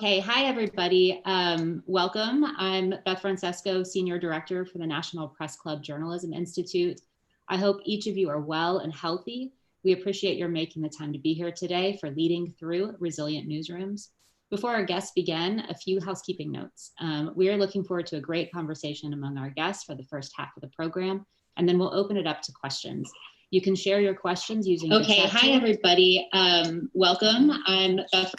Okay, hi everybody. Welcome. I'm Beth Francesco, Senior Director for the National Press Club Journalism Institute. I hope each of you are well and healthy. We appreciate your making the time to be here today for leading through Resilient Newsrooms. Before our guests begin, a few housekeeping notes. We are looking forward to a great conversation among our guests for the first half of the program, and then we'll open it up to questions. You can share your questions using the chat. Hi everybody. Welcome. I'm Beth.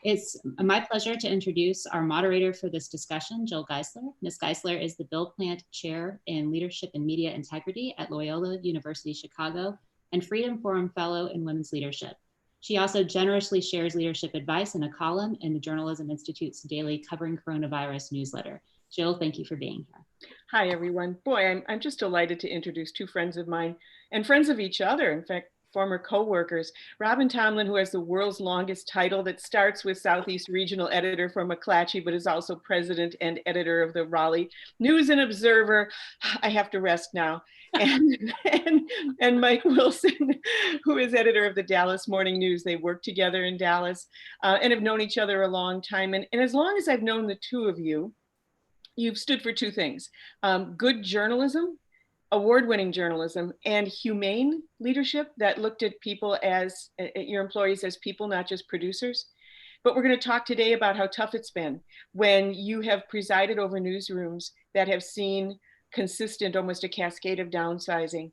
It's my pleasure to introduce our moderator for this discussion, Jill Geisler. Ms. Geisler is the Bill Plant Chair in Leadership and Media Integrity at Loyola University Chicago and Freedom Forum Fellow in Women's Leadership. She also generously shares leadership advice in a column in the Journalism Institute's daily Covering Coronavirus newsletter. Jill, thank you for being here. Hi, everyone. Boy, I'm just delighted to introduce two friends of mine and friends of each other. In fact, former co-workers. Robin Tomlin, who has the world's longest title that starts with Southeast Regional Editor for McClatchy, but is also President and Editor of the Raleigh News and Observer. I have to rest now. And Mike Wilson, who is editor of the Dallas Morning News. They work together in Dallas and have known each other a long time. And as long as I've known the two of you, you've stood for two things: good journalism, award-winning journalism, and humane leadership that looked at people as, at your employees as people, not just producers. But we're going to talk today about how tough it's been when you have presided over newsrooms that have seen consistent, almost a cascade of downsizing.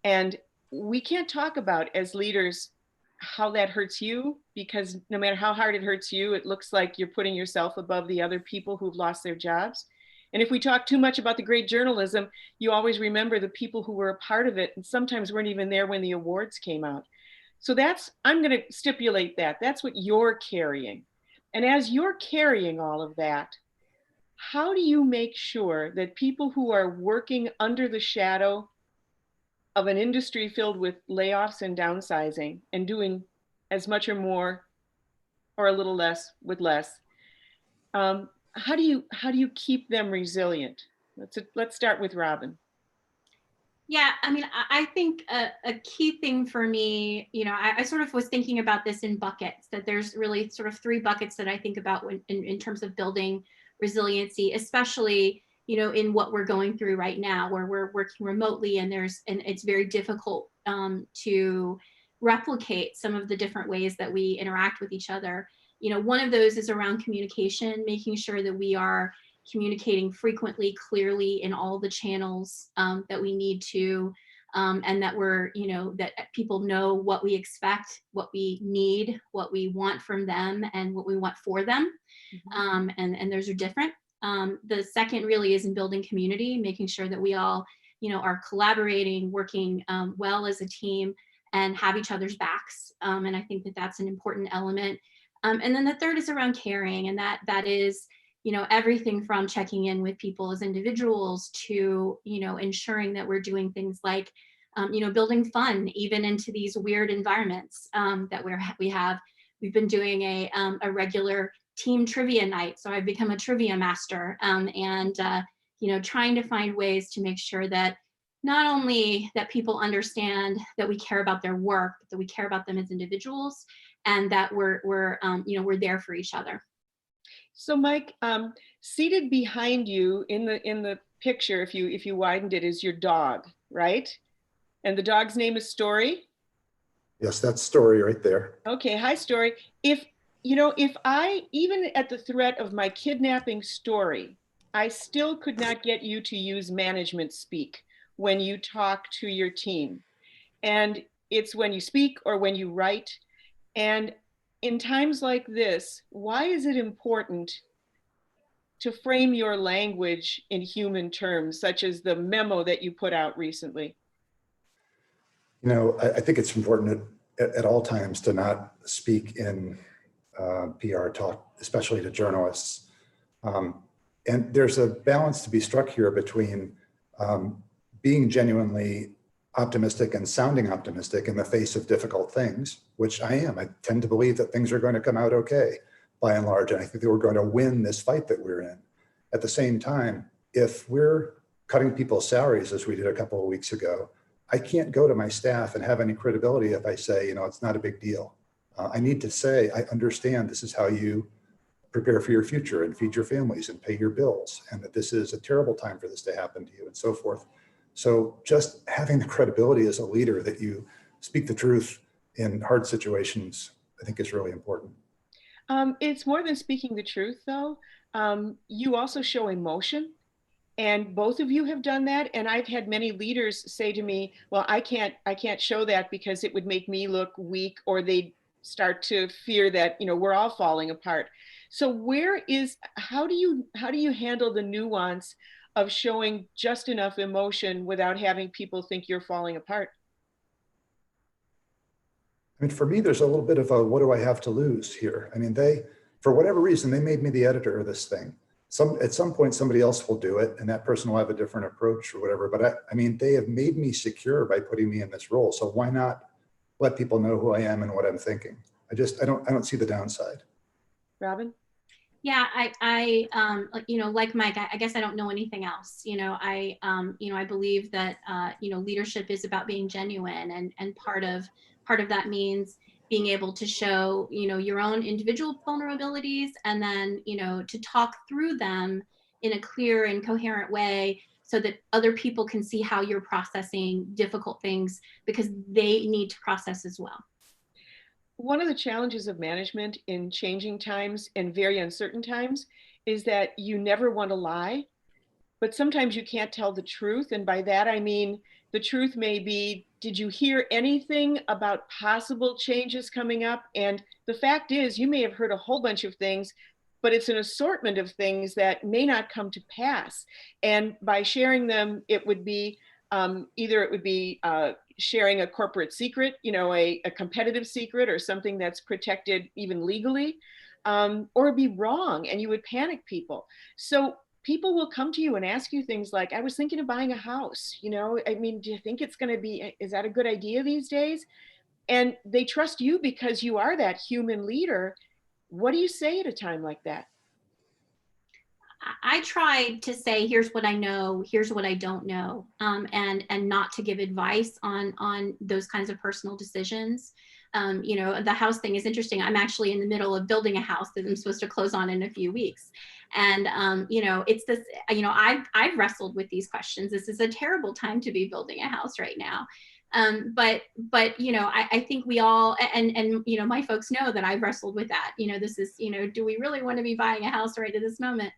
And we can't talk about, as leaders, how that hurts you, because no matter how hard it hurts you, it looks like you're putting yourself above the other people who've lost their jobs. And if we talk too much about the great journalism, you always remember the people who were a part of it and sometimes weren't even there when the awards came out. So I'm going to stipulate that. That's what you're carrying. And as you're carrying all of that, how do you make sure that people who are working under the shadow of an industry filled with layoffs and downsizing and doing as much or more or a little less with less, how do you keep them resilient? Let's start with Robin. Yeah, I mean, I think a key thing for me, I sort of was thinking about this in buckets, that there's really sort of three buckets that I think about in terms of building resiliency, especially, in what we're going through right now, where we're working remotely and it's very difficult to replicate some of the different ways that we interact with each other. One of those is around communication, making sure that we are communicating frequently, clearly in all the channels that we need to, and that that people know what we expect, what we need, what we want from them, and what we want for them. Mm-hmm. And those are different. The second really is in building community, making sure that we all, are collaborating, working well as a team, and have each other's backs. And I think that that's an important element. And then the third is around caring, and that is, everything from checking in with people as individuals to, ensuring that we're doing things like, building fun even into these weird environments that we've been doing a regular team trivia night. So I've become a trivia master, and trying to find ways to make sure that not only that people understand that we care about their work, but that we care about them as individuals, and that we're there for each other. So Mike, seated behind you in the picture, if you widened it, is your dog, right? And the dog's name is Story? Yes, that's Story right there. Okay, hi Story. If I, even at the threat of my kidnapping Story, I still could not get you to use management speak when you talk to your team. And it's when you speak or when you write. And in times like this, why is it important to frame your language in human terms, such as the memo that you put out recently? I think it's important at all times to not speak in PR talk, especially to journalists. And there's a balance to be struck here between being genuinely optimistic and sounding optimistic in the face of difficult things, which I am. I tend to believe that things are going to come out okay, by and large, and I think that we're going to win this fight that we're in. At the same time, if we're cutting people's salaries, as we did a couple of weeks ago, I can't go to my staff and have any credibility if I say, it's not a big deal. I need to say, I understand this is how you prepare for your future and feed your families and pay your bills, and that this is a terrible time for this to happen to you, and so forth. So just having the credibility as a leader that you speak the truth in hard situations, I think is really important. It's more than speaking the truth, though. You also show emotion, and both of you have done that. And I've had many leaders say to me, "Well, I can't show that because it would make me look weak," or they start to fear that we're all falling apart. So how do you handle the nuance of showing just enough emotion without having people think you're falling apart? I mean, for me, there's a little bit of a, what do I have to lose here? I mean, for whatever reason, they made me the editor of this thing. At some point, somebody else will do it, and that person will have a different approach or whatever. But I mean, they have made me secure by putting me in this role. So why not let people know who I am and what I'm thinking? I don't see the downside. Robin? Yeah, like Mike, I guess I don't know anything else. I believe that, leadership is about being genuine, and part of that means being able to show, your own individual vulnerabilities, and then, to talk through them in a clear and coherent way so that other people can see how you're processing difficult things, because they need to process as well. One of the challenges of management in changing times and very uncertain times is that you never want to lie, but sometimes you can't tell the truth. And by that, I mean, the truth may be, did you hear anything about possible changes coming up? And the fact is, you may have heard a whole bunch of things, but it's an assortment of things that may not come to pass. And by sharing them, it would be either it would be sharing a corporate secret, a competitive secret, or something that's protected even legally, or be wrong, and you would panic people. So people will come to you and ask you things like, I was thinking of buying a house, I mean, do you think it's going to be, is that a good idea these days? And they trust you because you are that human leader. What do you say at a time like that? I tried to say, here's what I know, here's what I don't know, and not to give advice on those kinds of personal decisions. The house thing is interesting. I'm actually in the middle of building a house that I'm supposed to close on in a few weeks. And, it's this, I've wrestled with these questions. This is a terrible time to be building a house right now. But I think we all, and my folks know that I've wrestled with that. This is, do we really want to be buying a house right at this moment?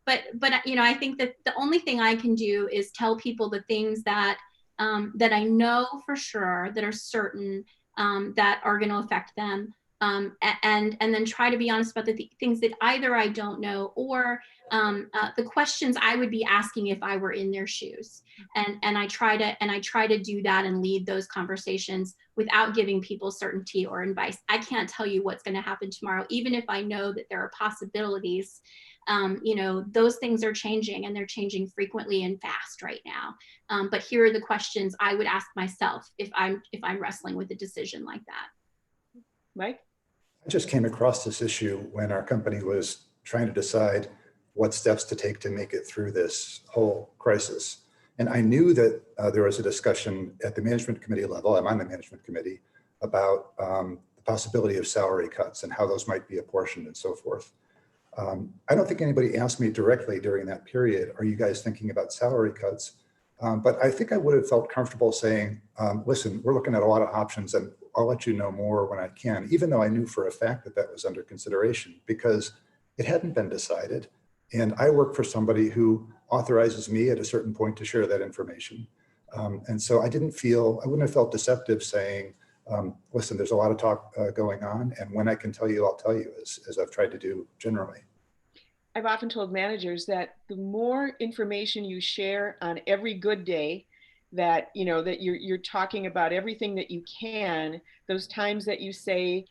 But I think that the only thing I can do is tell people the things that I know for sure, that are certain, that are going to affect them, and then try to be honest about the things that either I don't know, or the questions I would be asking if I were in their shoes. And I try to do that and lead those conversations without giving people certainty or advice. I can't tell you what's going to happen tomorrow, even if I know that there are possibilities. Those things are changing, and they're changing frequently and fast right now. But here are the questions I would ask myself if I'm wrestling with a decision like that. Mike? I just came across this issue when our company was trying to decide what steps to take to make it through this whole crisis. And I knew that there was a discussion at the management committee level, I'm on the management committee, about the possibility of salary cuts and how those might be apportioned and so forth. I don't think anybody asked me directly during that period, are you guys thinking about salary cuts? But I think I would have felt comfortable saying, listen, we're looking at a lot of options, and I'll let you know more when I can, even though I knew for a fact that that was under consideration, because it hadn't been decided. And I work for somebody who authorizes me at a certain point to share that information. And so I wouldn't have felt deceptive saying, listen, there's a lot of talk going on, and when I can tell you, I'll tell you, as I've tried to do generally. I've often told managers that the more information you share on every good day, that that you're talking about everything that you can, those times that you say,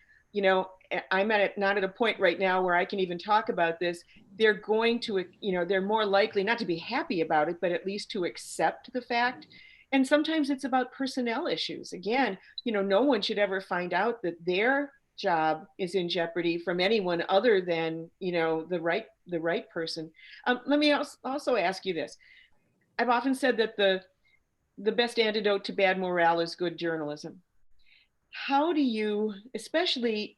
I'm not at a point right now where I can even talk about this, they're going to, they're more likely not to be happy about it, but at least to accept the fact. And sometimes it's about personnel issues. Again, no one should ever find out that their job is in jeopardy from anyone other than, the right person. Let me also ask you this. I've often said that the best antidote to bad morale is good journalism. How do you, especially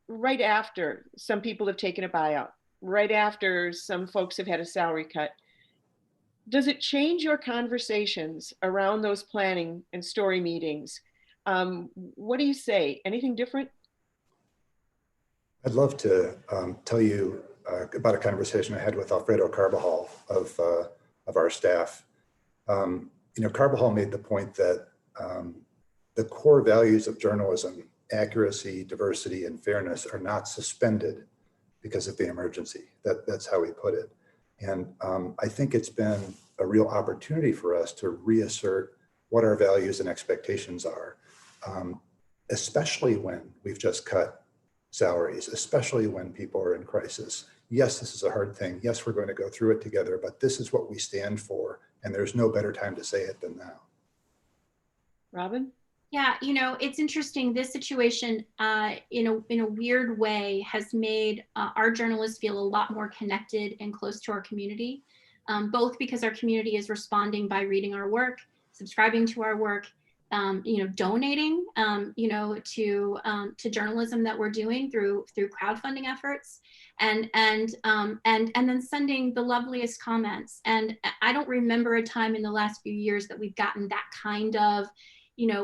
right after some people have taken a buyout, right after some folks have had a salary cut. Does it change your conversations around those planning and story meetings? What do you say? Anything different? I'd love to tell you about a conversation I had with Alfredo Carbajal of our staff. Carbajal made the point that the core values of journalism, accuracy, diversity, and fairness, are not suspended because of the emergency. That's how he put it. And I think it's been a real opportunity for us to reassert what our values and expectations are, especially when we've just cut salaries, especially when people are in crisis. Yes, this is a hard thing. Yes, we're going to go through it together, but this is what we stand for. And there's no better time to say it than now. Robin? Yeah, it's interesting. This situation, in a weird way, has made our journalists feel a lot more connected and close to our community, both because our community is responding by reading our work, subscribing to our work, donating, to journalism that we're doing through crowdfunding efforts, and then sending the loveliest comments. And I don't remember a time in the last few years that we've gotten that kind of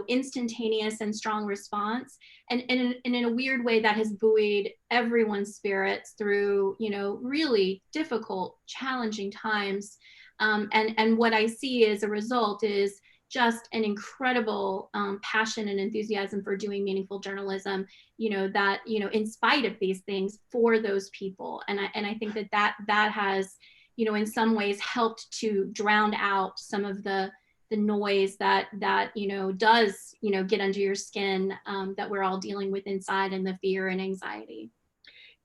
instantaneous and strong response. And in a weird way, that has buoyed everyone's spirits through, really difficult, challenging times. And what I see as a result is just an incredible passion and enthusiasm for doing meaningful journalism, that, in spite of these things, for those people. And I think that has, in some ways helped to drown out some of the noise that does get under your skin, that we're all dealing with inside, and the fear and anxiety.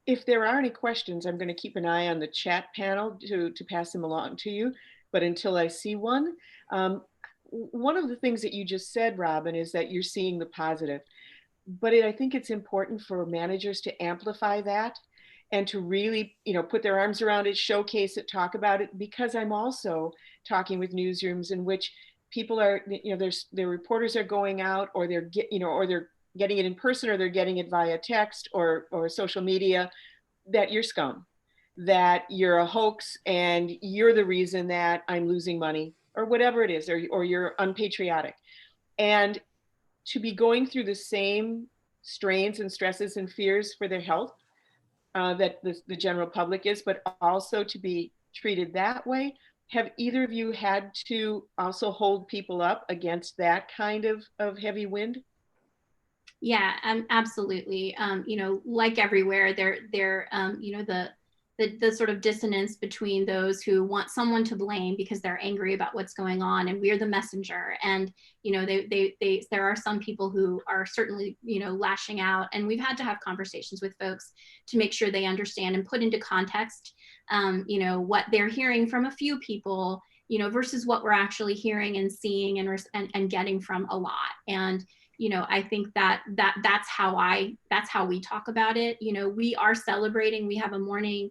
If there are any questions, I'm going to keep an eye on the chat panel to pass them along to you. But until I see one, one of the things that you just said, Robin, is that you're seeing the positive. But I think it's important for managers to amplify that and to really, put their arms around it, showcase it, talk about it, because I'm also talking with newsrooms in which people are, their reporters are going out, or they're getting it in person, or they're getting it via text or social media, that you're scum, that you're a hoax, and you're the reason that I'm losing money, or whatever it is, or you're unpatriotic. And to be going through the same strains and stresses and fears for their health that the general public is, but also to be treated that way. Have either of you had to also hold people up against that kind of heavy wind? Yeah, absolutely. Like everywhere, the sort of dissonance between those who want someone to blame because they're angry about what's going on, and we're the messenger. And there are some people who are certainly lashing out, and we've had to have conversations with folks to make sure they understand and put into context what they're hearing from a few people, versus what we're actually hearing and seeing and getting from a lot. And I think that's how we talk about it. We are celebrating. We have a morning,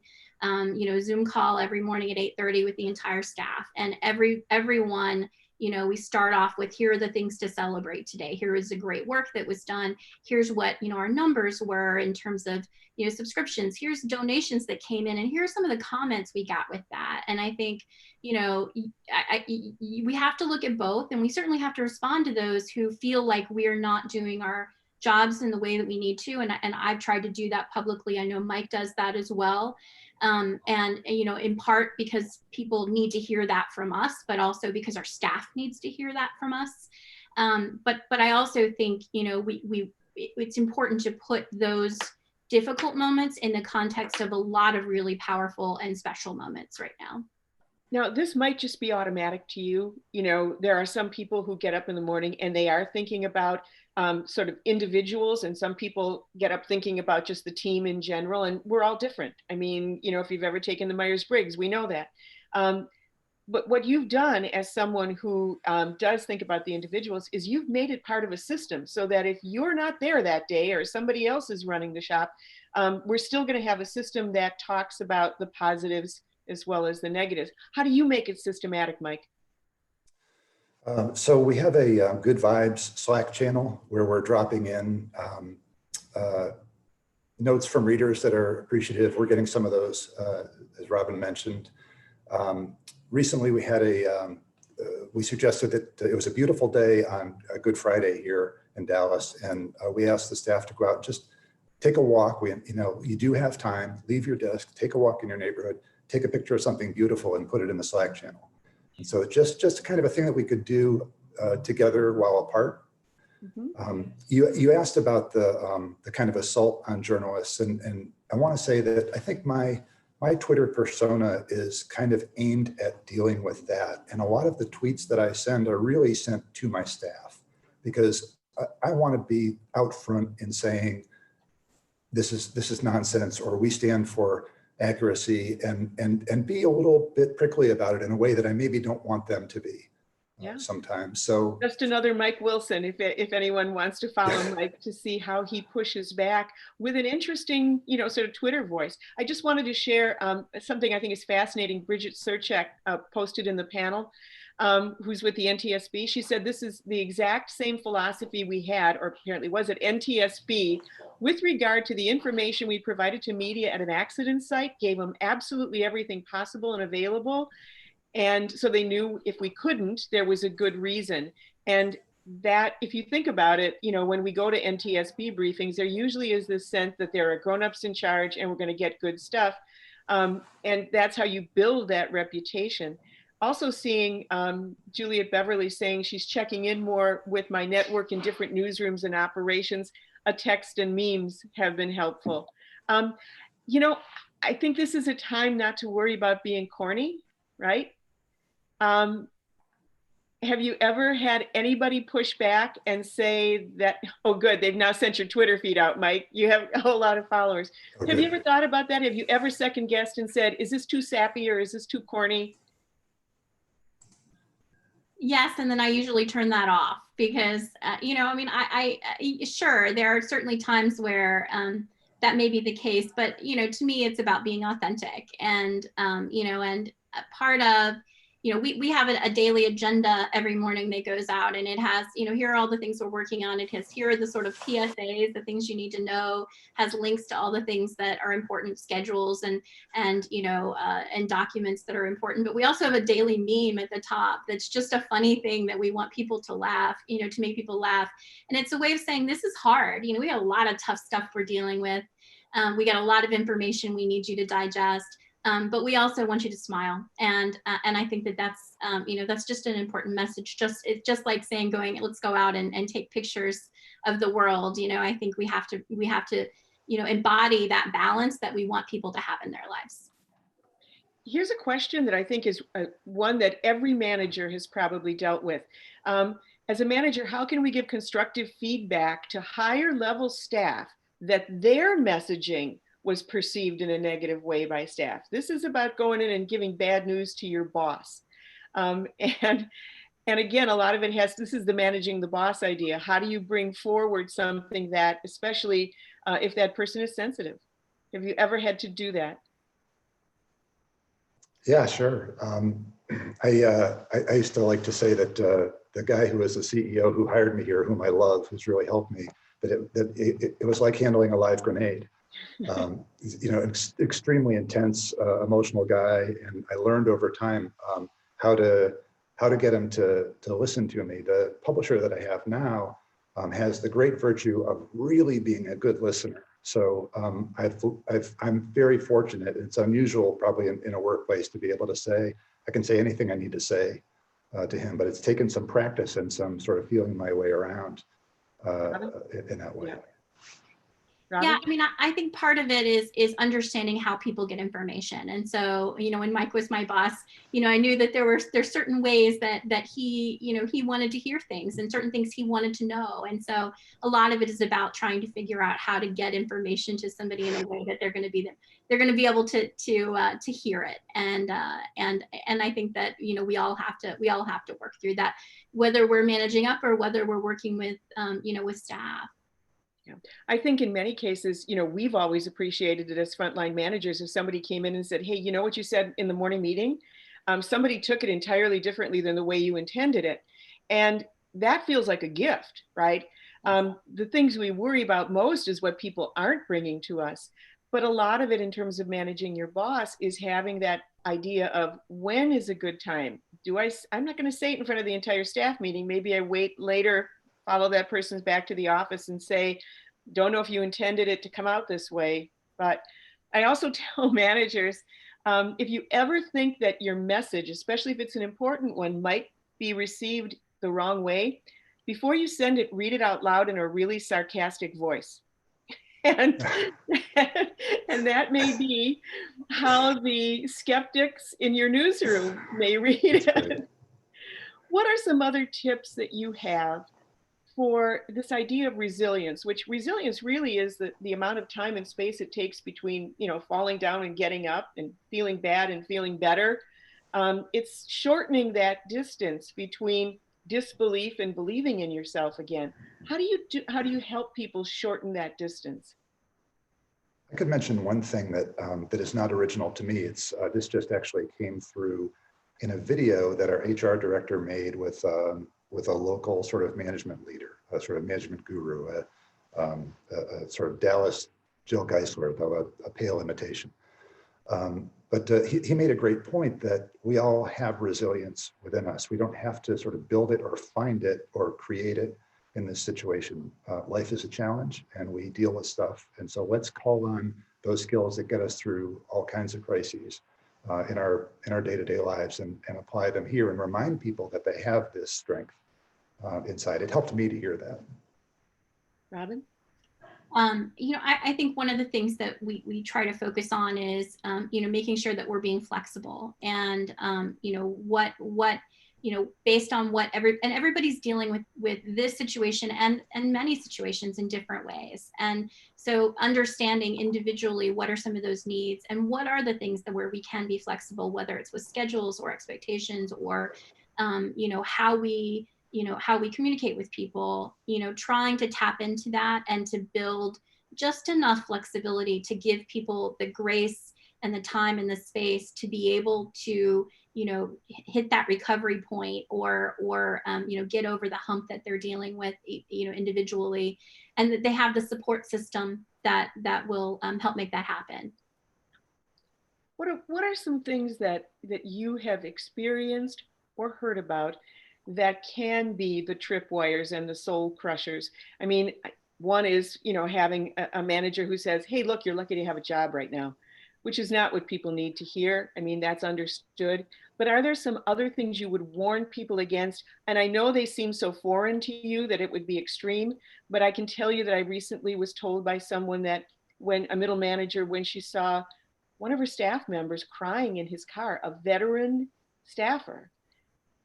Zoom call every morning at 8:30 with the entire staff, and everyone, we start off with, here are the things to celebrate today. Here is the great work that was done. Here's what, our numbers were in terms of, subscriptions. Here's donations that came in, and here's some of the comments we got with that. And I think, we have to look at both, and we certainly have to respond to those who feel like we're not doing our jobs in the way that we need to. And I've tried to do that publicly. I know Mike does that as well. And in part because people need to hear that from us, but also because our staff needs to hear that from us. But I also think, it's important to put those difficult moments in the context of a lot of really powerful and special moments right now. Now, this might just be automatic to you. There are some people who get up in the morning and they are thinking about sort of individuals, and some people get up thinking about just the team in general, and we're all different. I mean, if you've ever taken the Myers-Briggs, we know that. But what you've done as someone who does think about the individuals is you've made it part of a system, so that if you're not there that day or somebody else is running the shop, we're still going to have a system that talks about the positives as well as the negatives. How do you make it systematic, Mike? So we have a Good Vibes Slack channel where we're dropping in notes from readers that are appreciative. We're getting some of those, as Robin mentioned. Recently, we had we suggested that it was a beautiful day on Good Friday here in Dallas, and we asked the staff to go out and just take a walk. You do have time, leave your desk, take a walk in your neighborhood, take a picture of something beautiful and put it in the Slack channel. And so just kind of a thing that we could do together while apart. Mm-hmm. You asked about the kind of assault on journalists, and I want to say that I think my Twitter persona is kind of aimed at dealing with that. And a lot of the tweets that I send are really sent to my staff, because I want to be out front in saying, this is nonsense, or we stand for accuracy, and be a little bit prickly about it in a way that I maybe don't want them to be. Yeah. Sometimes. So just another Mike Wilson, if anyone wants to follow Mike to see how he pushes back with an interesting, sort of Twitter voice. I just wanted to share something I think is fascinating. Bridget Surchak posted in the panel, who's with the NTSB. She said this is the exact same philosophy we had, or apparently was at NTSB, with regard to the information we provided to media at an accident site, gave them absolutely everything possible and available. And so they knew if we couldn't, there was a good reason. And that, if you think about it, when we go to NTSB briefings, there usually is this sense that there are grown-ups in charge and we're going to get good stuff. And that's how you build that reputation. Also seeing Juliet Beverly saying she's checking in more with my network in different newsrooms and operations. A text and memes have been helpful. I think this is a time not to worry about being corny, right? Have you ever had anybody push back and say that, oh good, they've now sent your Twitter feed out, Mike, you have a whole lot of followers. Okay. Have you ever thought about that? Have you ever second guessed and said, is this too sappy or is this too corny? Yes, and then I usually turn that off because, sure, there are certainly times where that may be the case, but, to me, it's about being authentic. And, and part of, we have a daily agenda every morning that goes out, and it has, here are all the things we're working on. It has, here are the sort of PSAs, the things you need to know, has links to all the things that are important, schedules and documents that are important. But we also have a daily meme at the top that's just a funny thing that we want people to laugh, to make people laugh. And it's a way of saying this is hard. We have a lot of tough stuff we're dealing with. We got a lot of information we need you to digest. But we also want you to smile, and I think that's that's just an important message. It's just like saying let's go out and take pictures of the world. I think we have to embody that balance that we want people to have in their lives. Here's a question that I think is one that every manager has probably dealt with. As a manager, how can we give constructive feedback to higher level staff that their messaging was perceived in a negative way by staff? This is about going in and giving bad news to your boss. And again, a lot of it this is the managing the boss idea. How do you bring forward something that, especially if that person is sensitive? Have you ever had to do that? Yeah, sure. I used to like to say that the guy who was the CEO who hired me here, whom I love, who's really helped me, that it was like handling a live grenade. Extremely intense, emotional guy, and I learned over time how to get him to listen to me. The publisher that I have now has the great virtue of really being a good listener. So I'm very fortunate. It's unusual, probably in a workplace, to be able to say I can say anything I need to say to him. But it's taken some practice and some sort of feeling my way around in that way. Yeah. Yeah, I think part of it is understanding how people get information. And so, when Mike was my boss, I knew that there's certain ways that he, he wanted to hear things and certain things he wanted to know. And so a lot of it is about trying to figure out how to get information to somebody in a way that they're going to be able to hear it. And I think that, we all have to work through that, whether we're managing up or whether we're working with, with staff. Yeah. I think in many cases, we've always appreciated it as frontline managers. If somebody came in and said, hey, you know what you said in the morning meeting? Somebody took it entirely differently than the way you intended it. And that feels like a gift, right? The things we worry about most is what people aren't bringing to us. But a lot of it in terms of managing your boss is having that idea of when is a good time. I'm not going to say it in front of the entire staff meeting. Maybe I wait later, follow that person back to the office and say, don't know if you intended it to come out this way. But I also tell managers, if you ever think that your message, especially if it's an important one, might be received the wrong way, before you send it, read it out loud in a really sarcastic voice. And, and that may be how the skeptics in your newsroom may read it. What are some other tips that you have for this idea of resilience, which resilience really is the amount of time and space it takes between, falling down and getting up and feeling bad and feeling better. It's shortening that distance between disbelief and believing in yourself again. How do you help people shorten that distance? I could mention one thing that is not original to me. It's this just actually came through in a video that our HR director made with a local sort of management leader, a sort of management guru, a sort of Dallas Jill Geisler, though a pale imitation. But he made a great point that we all have resilience within us. We don't have to sort of build it or find it or create it in this situation. Life is a challenge and we deal with stuff. And so let's call on those skills that get us through all kinds of crises in our day-to-day lives and apply them here and remind people that they have this strength inside. It helped me to hear that. Robin? I think one of the things that we try to focus on is, making sure that we're being flexible and, based on what everybody's dealing with this situation and many situations in different ways. And so understanding individually, what are some of those needs and what are the things where we can be flexible, whether it's with schedules or expectations or, how we communicate with people, trying to tap into that and to build just enough flexibility to give people the grace and the time and the space to be able to, hit that recovery point or get over the hump that they're dealing with, individually, and that they have the support system that will help make that happen. What are some things that you have experienced or heard about that can be the tripwires and the soul crushers? I mean, one is, having a manager who says, hey, look, you're lucky to have a job right now, which is not what people need to hear. I mean, that's understood. But are there some other things you would warn people against? And I know they seem so foreign to you that it would be extreme, but I can tell you that I recently was told by someone that when a middle manager, when she saw one of her staff members crying in his car, a veteran staffer,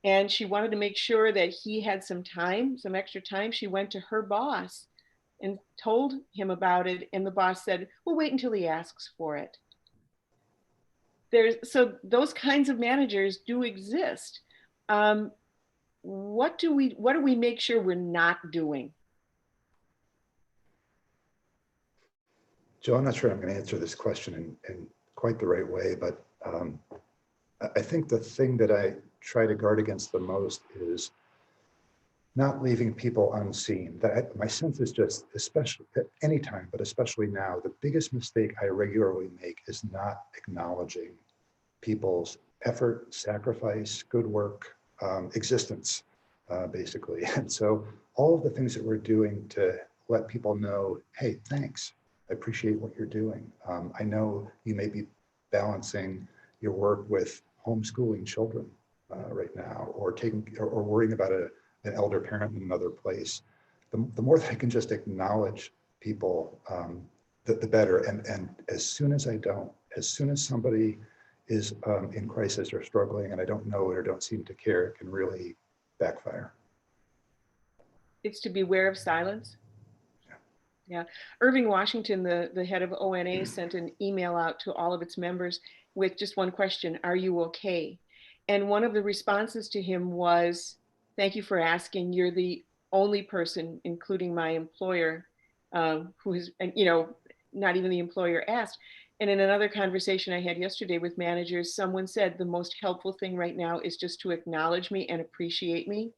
and she wanted to make sure that he had some extra time, she went to her boss and told him about it. And the boss said, well, wait until he asks for it. So those kinds of managers do exist. What do we make sure we're not doing? Joe, I'm not sure I'm going to answer this question in quite the right way, but I think the thing that I try to guard against the most is not leaving people unseen. My sense is just, especially at any time, but especially now, the biggest mistake I regularly make is not acknowledging people's effort, sacrifice, good work, existence, basically. And so all of the things that we're doing to let people know, hey, thanks, I appreciate what you're doing. I know you may be balancing your work with homeschooling children right now, or worrying about an elder parent in another place. The more that I can just acknowledge people, the better. And as soon as somebody is in crisis or struggling and I don't know it or don't seem to care, it can really backfire. It's to beware of silence. Yeah. Irving Washington, the head of ONA, sent an email out to all of its members with just one question: are you okay? And one of the responses to him was, thank you for asking. You're the only person, including my employer, who has, not even the employer asked. And in another conversation I had yesterday with managers, someone said the most helpful thing right now is just to acknowledge me and appreciate me.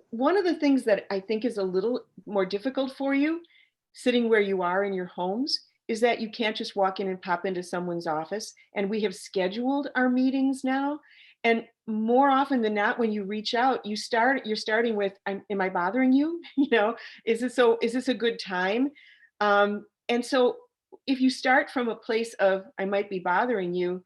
one of the things that I think is a little more difficult for you, sitting where you are in your homes, is that you can't just walk in and pop into someone's office. And we have scheduled our meetings now. And more often than not, when you reach out, you're starting with, am I bothering you? You know, is this a good time? And so if you start from a place of, I might be bothering you,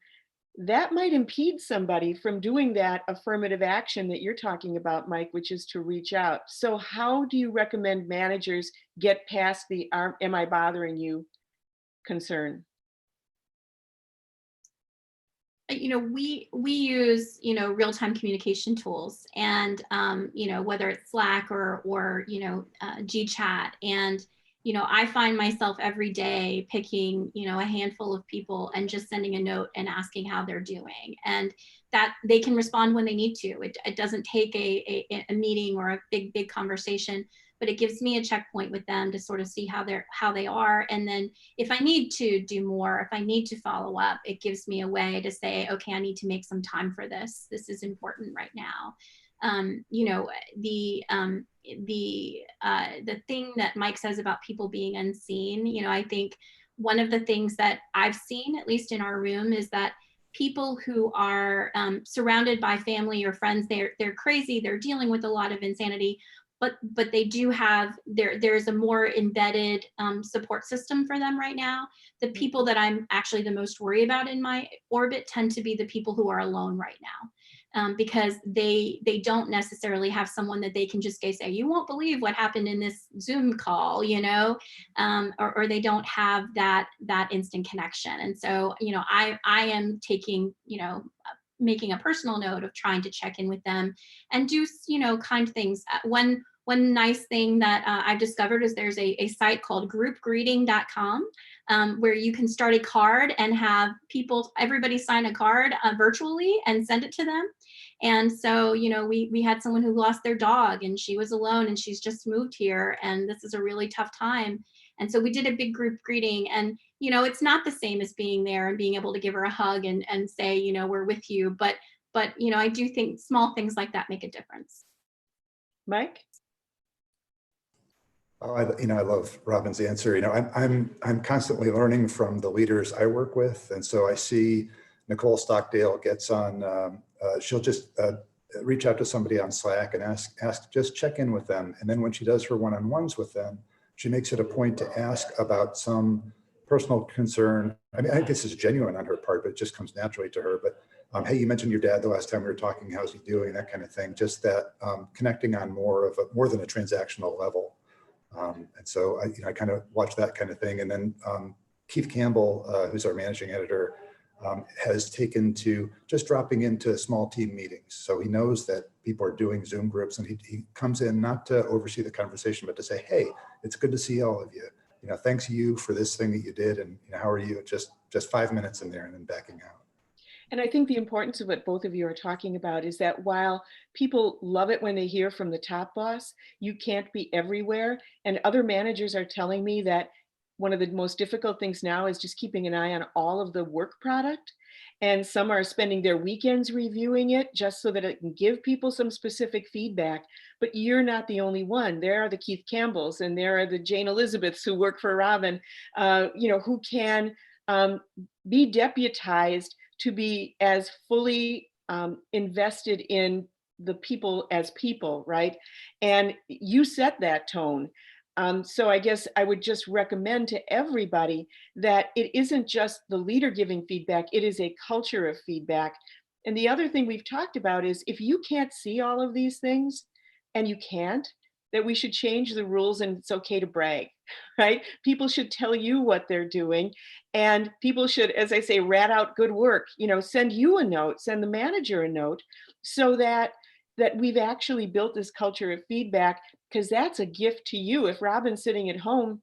that might impede somebody from doing that affirmative action that you're talking about, Mike, which is to reach out. So how do you recommend managers get past the am I bothering you concern? You know, we use, you know, real-time communication tools, and you know, whether it's Slack or you know, GChat, and you know, I find myself every day picking, you know, a handful of people and just sending a note and asking how they're doing, and that they can respond when they need to. It doesn't take a meeting or a big conversation, but it gives me a checkpoint with them to sort of see how they are, and then if I need to do more, if I need to follow up, it gives me a way to say, okay, I need to make some time for this. This is important right now. You know, the thing that Mike says about people being unseen, you know, I think one of the things that I've seen, at least in our room, is that people who are surrounded by family or friends, they're crazy, they're dealing with a lot of insanity, but they do have, there's a more embedded support system for them right now. The people that I'm actually the most worried about in my orbit tend to be the people who are alone right now, because they don't necessarily have someone that they can just say, you won't believe what happened in this Zoom call, you know, or they don't have that instant connection. And so, you know, I am taking, you know, making a personal note of trying to check in with them and do, you know, kind things. One nice thing that I've discovered is there's a site called groupgreeting.com, where you can start a card and have everybody sign a card virtually and send it to them. And so, you know, we had someone who lost their dog and she was alone and she's just moved here and this is a really tough time. And so we did a big group greeting, and, you know, it's not the same as being there and being able to give her a hug and say, you know, we're with you. But, you know, I do think small things like that make a difference. Mike? Oh, I love Robin's answer. You know, I'm constantly learning from the leaders I work with, and so I see Nicole Stockdale gets on. She'll just reach out to somebody on Slack and ask, just check in with them. And then when she does her one-on-ones with them, she makes it a point to ask about some personal concern. I mean, I think this is genuine on her part, but it just comes naturally to her. But hey, you mentioned your dad the last time we were talking. How's he doing? That kind of thing. Just that connecting on more than a transactional level. And so I kind of watch that kind of thing. And then Keith Campbell, who's our managing editor, has taken to just dropping into small team meetings. So he knows that people are doing Zoom groups, and he comes in not to oversee the conversation, but to say, hey, it's good to see all of you. You know, thanks you for this thing that you did. And you know, how are you? Just 5 minutes in there and then backing out. And I think the importance of what both of you are talking about is that while people love it when they hear from the top boss, you can't be everywhere. And other managers are telling me that one of the most difficult things now is just keeping an eye on all of the work product. And some are spending their weekends reviewing it just so that it can give people some specific feedback. But you're not the only one. There are the Keith Campbells and there are the Jane Elizabeths who work for Robin, you know, who can be deputized to be as fully invested in the people as people, right? And you set that tone. So I guess I would just recommend to everybody that it isn't just the leader giving feedback, it is a culture of feedback. And the other thing we've talked about is if you can't see all of these things, and you can't, that we should change the rules and it's okay to brag, right? People should tell you what they're doing, and people should, as I say, rat out good work, you know, send you a note, send the manager a note, so that we've actually built this culture of feedback, because that's a gift to you. If Robin's sitting at home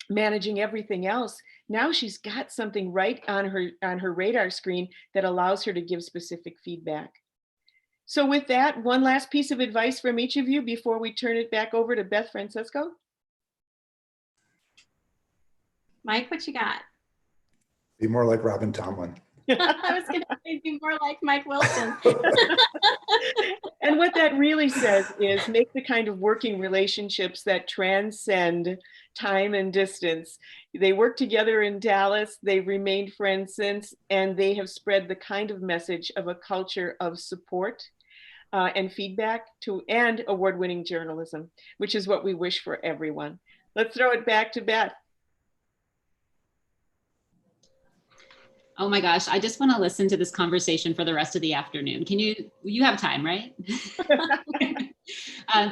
managing everything else, now she's got something right on her radar screen that allows her to give specific feedback. So with that, one last piece of advice from each of you before we turn it back over to Beth Francesco. Mike, what you got? Be more like Robin Tomlin. I was going to say be more like Mike Wilson. And what that really says is make the kind of working relationships that transcend time and distance. They work together in Dallas, they've remained friends since, and they have spread the kind of message of a culture of support and feedback and award-winning journalism, which is what we wish for everyone. Let's throw it back to Beth. Oh my gosh, I just want to listen to this conversation for the rest of the afternoon. You have time, right?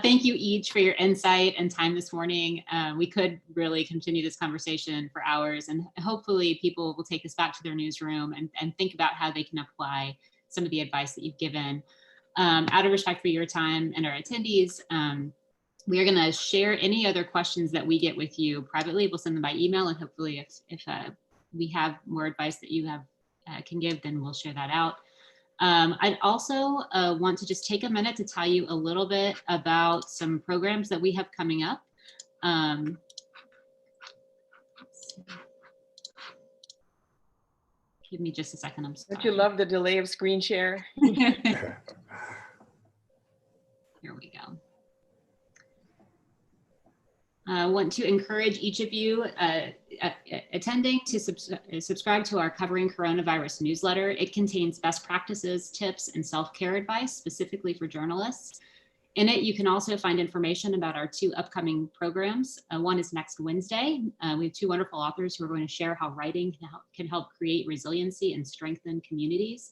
Thank you each for your insight and time this morning. We could really continue this conversation for hours, and hopefully people will take this back to their newsroom and think about how they can apply some of the advice that you've given. Out of respect for your time and our attendees, we are going to share any other questions that we get with you privately. We'll send them by email, and hopefully if we have more advice that you can give, then we'll share that out. I'd also want to just take a minute to tell you a little bit about some programs that we have coming up. Give me just a second, I'm sorry. Don't you love the delay of screen share? Here we go. I want to encourage each of you attending to subscribe to our Covering Coronavirus newsletter. It contains best practices, tips, and self-care advice specifically for journalists. In it, you can also find information about our 2 upcoming programs. One is next Wednesday. We have 2 wonderful authors who are going to share how writing can help create resiliency and strengthen communities.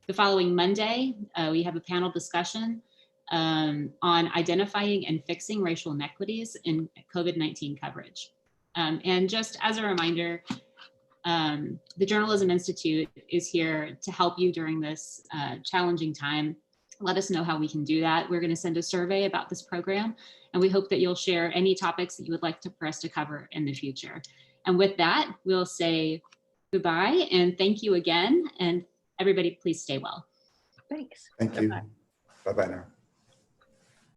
The following Monday, we have a panel discussion on identifying and fixing racial inequities in COVID-19 coverage. And just as a reminder, the Journalism Institute is here to help you during this challenging time. Let us know how we can do that. We're going to send a survey about this program, and we hope that you'll share any topics that you would like for us to cover in the future. And with that, we'll say goodbye and thank you again. And everybody, please stay well. Thanks. Thank you. Bye-bye now.